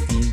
3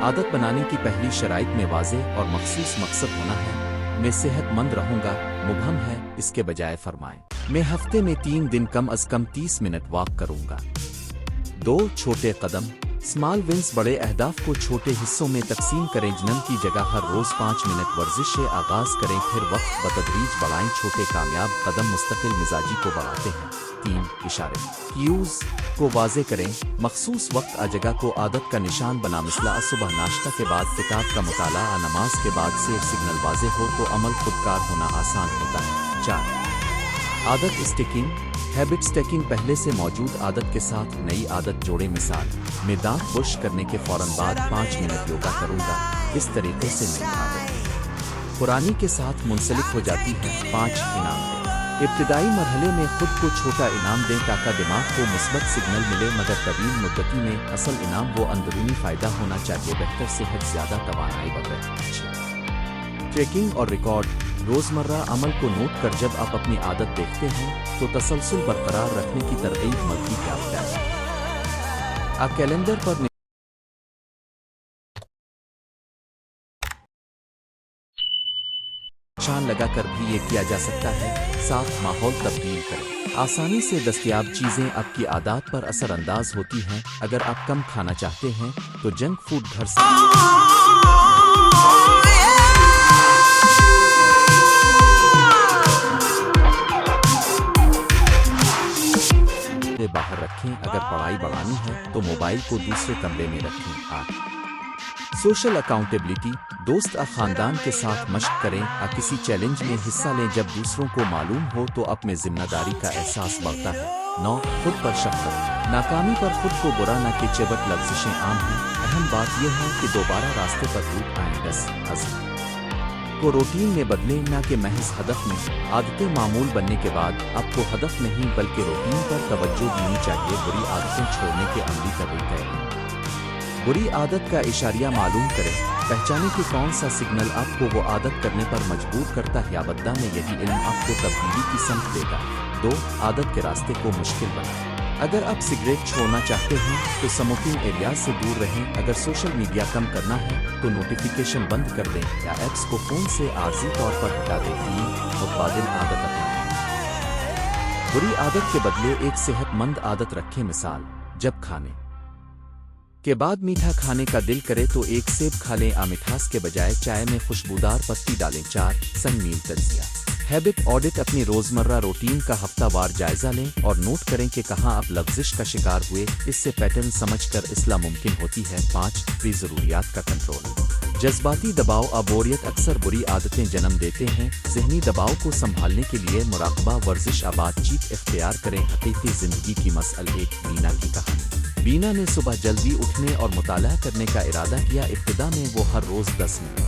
عادت بنانے کی پہلی شرائط میں واضح اور مخصوص مقصد ہونا ہے۔ میں صحت مند رہوں گا مبہم ہے، اس کے بجائے فرمائیں میں ہفتے میں 3 دن کم از کم 30 منٹ واک کروں گا۔ 2 چھوٹے قدم اسمال ونز، بڑے اہداف کو چھوٹے حصوں میں تقسیم کریں۔ جنم کی جگہ ہر روز 5 منٹ ورزش سے آغاز کریں، پھر وقت بتدریج بڑھائیں۔ چھوٹے کامیاب قدم مستقل مزاجی کو بڑھاتے ہیں۔ 3 اشارے کیوز کو واضح کریں، مخصوص وقت جگہ کو عادت کا نشان بنا، مثلا صبح ناشتہ کے بعد کتاب کا مطالعہ، نماز کے بعد سے سگنل واضح ہو تو عمل خودکار ہونا آسان ہوتا ہے۔ 4 عادت اسٹیکنگ ہیبٹ اسٹیکنگ، پہلے سے موجود عادت کے ساتھ نئی عادت جوڑیں۔ مثال میں دانت برش کرنے کے فوراً بعد 5 منٹ یوگا کروں گا، اس طریقے سے نئی عادت پرانی کے ساتھ منسلک ہو جاتی ہے۔ 5 انعام دیں، ابتدائی مرحلے میں خود کو چھوٹا انعام دیں تاکہ دماغ کو مثبت سگنل ملے، مگر طویل مدتی میں اصل انعام وہ اندرونی فائدہ ہونا چاہیے، بہتر صحت، زیادہ توانائی وغیرہ۔ ٹریکنگ اور ریکارڈ روزمرہ عمل کو نوٹ کر جب آپ اپنی عادت دیکھتے ہیں تو تسلسل برقرار رکھنے کی ترغیب ملتی ہے۔ آپ کیلنڈر پر نشان لگا کر بھی یہ کیا جا سکتا ہے۔ صاف ماحول تبدیل کریں، آسانی سے دستیاب چیزیں آپ کی عادات پر اثر انداز ہوتی ہیں۔ اگر آپ کم کھانا چاہتے ہیں تو جنک فوڈ گھر سے باہر رکھیں۔ اگر پڑھائی بڑھانی ہے تو موبائل کو دوسرے کمرے میں رکھیں۔ 8 سوشل اکاؤنٹیبلٹی دوست اور خاندان کے ساتھ مشق کریں، کسی چیلنج میں حصہ لیں جب دوسروں کو معلوم ہو تو اپنے ذمہ داری کا احساس بڑھتا ہے۔ 9 خود پر شفقت ناکامی پر خود کو برا نہ کہ چبٹ لفظشیں عام ہیں، اہم بات یہ ہے کہ دوبارہ راستے پر لوٹ آئیں۔ 10 عزم کو روٹین میں بدلیں، نہ کہ محض ہدف میں۔ عادتیں معمول بننے کے بعد آپ کو ہدف نہیں بلکہ روٹین پر توجہ دینی چاہیے۔ بری عادتیں چھوڑنے کے عملی طریقے بری عادت کا اشاریہ معلوم کریں، پہچانیں کہ کون سا سگنل آپ کو وہ عادت کرنے پر مجبور کرتا ہے، یا بدلہ میں یہی علم آپ کو تبدیلی کی سمت دے گا۔ 2 عادت کے راستے کو مشکل بنائیں، اگر آپ سگریٹ چھوڑنا چاہتے ہیں تو سموکنگ ایریاز سے دور رہیں، اگر سوشل میڈیا کم کرنا ہے تو نوٹیفیکیشن بند کر دیں یا ایپس کو فون سے عارضی طور پر ہٹا دیں۔ متبادل عادت اپنائیں، بری عادت کے بدلے ایک صحت مند عادت رکھیں، مثال جب کھانے کے بعد میٹھا کھانے کا دل کرے تو ایک سیب کھا لیں، مٹھاس کے بجائے چائے میں خوشبودار پتی ڈالیں۔ 4 سنگ میل تجزیہ ہیبٹ آڈٹ اپنی روزمرہ روٹین کا ہفتہ وار جائزہ لیں اور نوٹ کریں کہ کہاں آپ لفزش کا شکار ہوئے، اس سے پیٹرن سمجھ کر اصلاح ممکن ہوتی ہے۔ 5 فی ضروریات کا کنٹرول جذباتی دباؤ بوریت اکثر بری عادتیں جنم دیتے ہیں، ذہنی دباؤ کو سنبھالنے کے لیے مراقبہ، ورزش، بات چیت اختیار کریں۔ حقیقی زندگی کی مسئلہ 1 بینا کی کہانی۔ بینا نے صبح جلدی اٹھنے اور مطالعہ کرنے کا ارادہ کیا، ابتدا میں وہ ہر روز 10 منٹ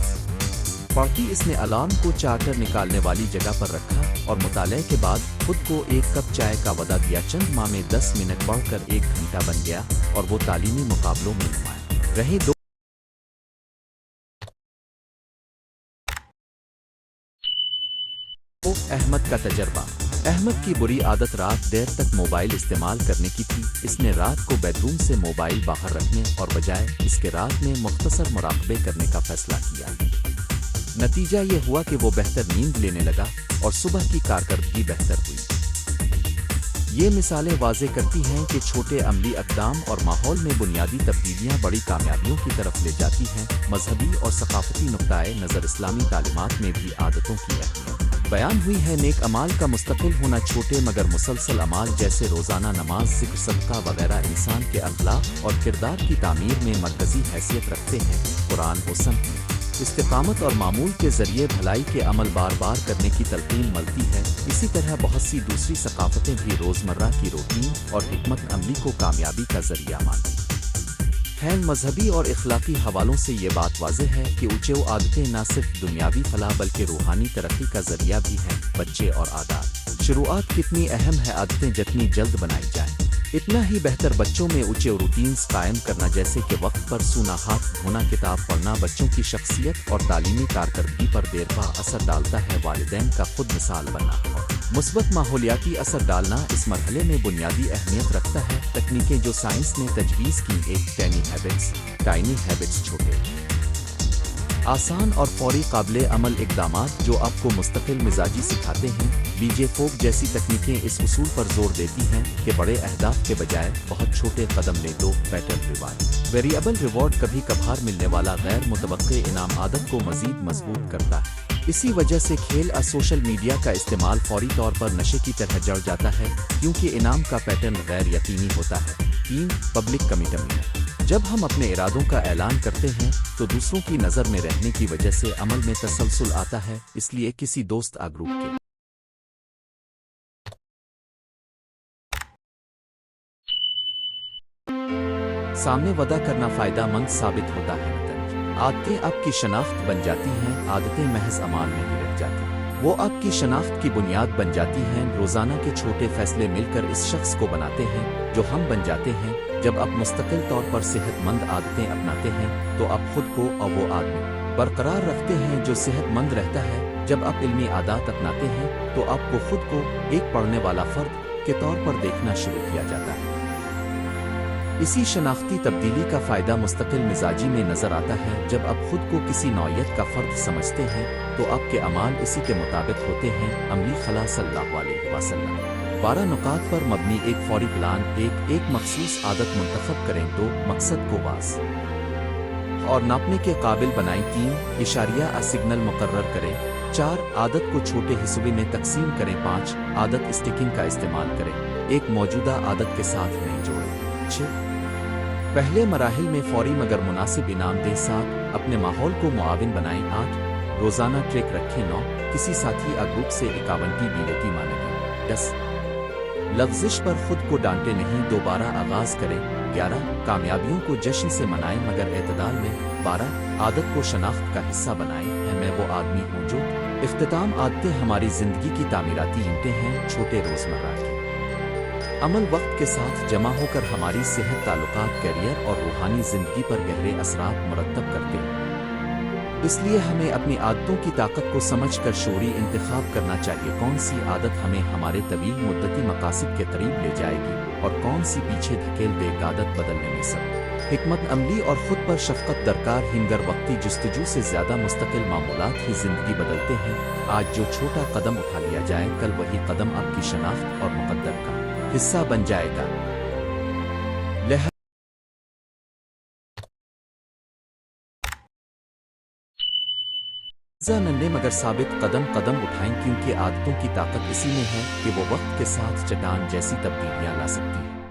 پڑھتی، اس نے الارم کو چارٹر نکالنے والی جگہ پر رکھا اور مطالعے کے بعد خود کو 1 کپ چائے کا وعدہ دیا۔ چند ماہ میں 10 منٹ پڑھ کر 1 گھنٹہ بن گیا اور وہ تعلیمی مقابلوں میں نمایاں رہے۔ 2 احمد کا تجربہ احمد کی بری عادت رات دیر تک موبائل استعمال کرنے کی تھی۔ اس نے رات کو بیڈ روم سے موبائل باہر رکھنے اور بجائے اس کے رات میں مختصر مراقبے کرنے کا فیصلہ کیا۔ نتیجہ یہ ہوا کہ وہ بہتر نیند لینے لگا اور صبح کی کارکردگی بہتر ہوئی۔ یہ مثالیں واضح کرتی ہیں کہ چھوٹے عملی اقدام اور ماحول میں بنیادی تبدیلیاں بڑی کامیابیوں کی طرف لے جاتی ہیں۔ مذہبی اور ثقافتی نقطۂ نظر اسلامی تعلیمات میں بھی عادتوں کی اہمیت بیان ہوئی ہے۔ نیک اعمال کا مستقل ہونا چھوٹے مگر مسلسل اعمال جیسے روزانہ نماز، ذکر، صدقہ وغیرہ انسان کے اخلاق اور کردار کی تعمیر میں مرکزی حیثیت رکھتے ہیں۔ قرآن حسن استقامت اور معمول کے ذریعے بھلائی کے عمل بار بار کرنے کی تلقین ملتی ہے۔ اسی طرح بہت سی دوسری ثقافتیں بھی روزمرہ کی روٹین اور حکمت عملی کو کامیابی کا ذریعہ مانتی ہیں۔ مذہبی اور اخلاقی حوالوں سے یہ بات واضح ہے کہ اونچے عادتیں نہ صرف دنیاوی فلاح بلکہ روحانی ترقی کا ذریعہ بھی ہیں۔ بچے اور عادات شروعات کتنی اہم ہے، عادتیں جتنی جلد بنائی جائیں اتنا ہی بہتر۔ بچوں میں اونچے روٹینز قائم کرنا جیسے کہ وقت پر سونا، ہاتھ دھونا، کتاب پڑھنا بچوں کی شخصیت اور تعلیمی کارکردگی پر دیرپا اثر ڈالتا ہے۔ والدین کا خود مثال بننا مثبت ماحولیاتی اثر ڈالنا اس مرحلے میں بنیادی اہمیت رکھتا ہے۔ تکنیکیں جو سائنس نے تجویز کی، ایک ٹائنی ہیبٹس چھوٹے، آسان اور فوری قابل عمل اقدامات جو آپ کو مستقل مزاجی سکھاتے ہیں۔ BJ Fogg جیسی تکنیکیں اس اصول پر زور دیتی ہیں کہ بڑے اہداف کے بجائے بہت چھوٹے قدم لے دو۔ ویریبل ریوارڈ کبھی کبھار ملنے والا غیر متوقع انعام عادت کو مزید مضبوط کرتا ہے۔ اسی وجہ سے کھیل اور سوشل میڈیا کا استعمال فوری طور پر نشے کی طرح جڑ جاتا ہے، کیونکہ انعام کا پیٹرن غیر یقینی ہوتا ہے۔ 3. Public commitment. جب ہم اپنے ارادوں کا اعلان کرتے ہیں تو دوسروں کی نظر میں رہنے کی وجہ سے عمل میں تسلسل آتا ہے، اس لیے کسی دوست گروپ کے سامنے وعدہ کرنا فائدہ مند ثابت ہوتا ہے۔ عادتیں آپ کی شناخت بن جاتی ہیں، عادتیں محض اعمال نہیں رہ جاتی، وہ آپ کی شناخت کی بنیاد بن جاتی ہیں۔ روزانہ کے چھوٹے فیصلے مل کر اس شخص کو بناتے ہیں جو ہم بن جاتے ہیں۔ جب آپ مستقل طور پر صحت مند عادتیں اپناتے ہیں تو آپ خود کو اور وہ آدمی برقرار رکھتے ہیں جو صحت مند رہتا ہے۔ جب آپ علمی عادات اپناتے ہیں تو آپ کو خود کو ایک پڑھنے والا فرد کے طور پر دیکھنا شروع کیا جاتا ہے۔ اسی شناختی تبدیلی کا فائدہ مستقل مزاجی میں نظر آتا ہے۔ جب آپ خود کو کسی نوعیت کا فرد سمجھتے ہیں تو آپ کے اعمال اسی کے مطابق ہوتے ہیں۔ عملی خلا صلی اللہ علیہ وسلم 12 نکات پر مبنی ایک فوری پلان۔ ایک مخصوص عادت منتخب کریں۔ 2. مقصد کو واضح اور ناپنے کے قابل بنائیں۔ 3. اشاریہ سگنل مقرر کریں۔ 4. عادت کو چھوٹے حصوں میں تقسیم کریں۔ 5. عادت اسٹیکنگ کا استعمال کریں، ایک موجودہ عادت کے ساتھ نہیں جوڑیں۔ 6. پہلے مراحل میں فوری مگر مناسب انعام دیں۔ 7. اپنے ماحول کو معاون بنائیں۔ 8. روزانہ ٹریک رکھیں۔ 9. کسی ساتھی گروپ سے 51 بیلٹی مانگیں۔ 10. لفزش پر خود کو ڈانٹے نہیں، دوبارہ آغاز کریں۔ 11. کامیابیوں کو جشن سے منائیں مگر اعتدال میں۔ 12. عادت کو شناخت کا حصہ بنائیں، میں وہ آدمی ہوں جو۔ اختتام۔ عادتیں ہماری زندگی کی تعمیراتی اینٹیں ہیں، چھوٹے روزمرہ کے عمل وقت کے ساتھ جمع ہو کر ہماری صحت، تعلقات، کیریئر اور روحانی زندگی پر گہرے اثرات مرتب کرتے ہیں۔ اس لیے ہمیں اپنی عادتوں کی طاقت کو سمجھ کر شعوری انتخاب کرنا چاہیے۔ کون سی عادت ہمیں ہمارے طویل مدتی مقاصد کے قریب لے جائے گی اور کون سی پیچھے دھکیل دے گی۔ عادت بدلنے میں سب حکمت عملی اور خود پر شفقت درکار۔ ہنگر وقتی جستجو سے زیادہ مستقل معمولات ہی زندگی بدلتے ہیں۔ آج جو چھوٹا قدم اٹھا لیا جائے، کل وہی قدم آپ کی شناخت اور مقدر کا حصہ بن جائے گا۔ ننھے مگر ثابت قدم اٹھائیں، کیونکہ عادتوں کی طاقت اسی میں ہے کہ وہ وقت کے ساتھ چٹان جیسی تبدیلیاں لا سکتی ہیں۔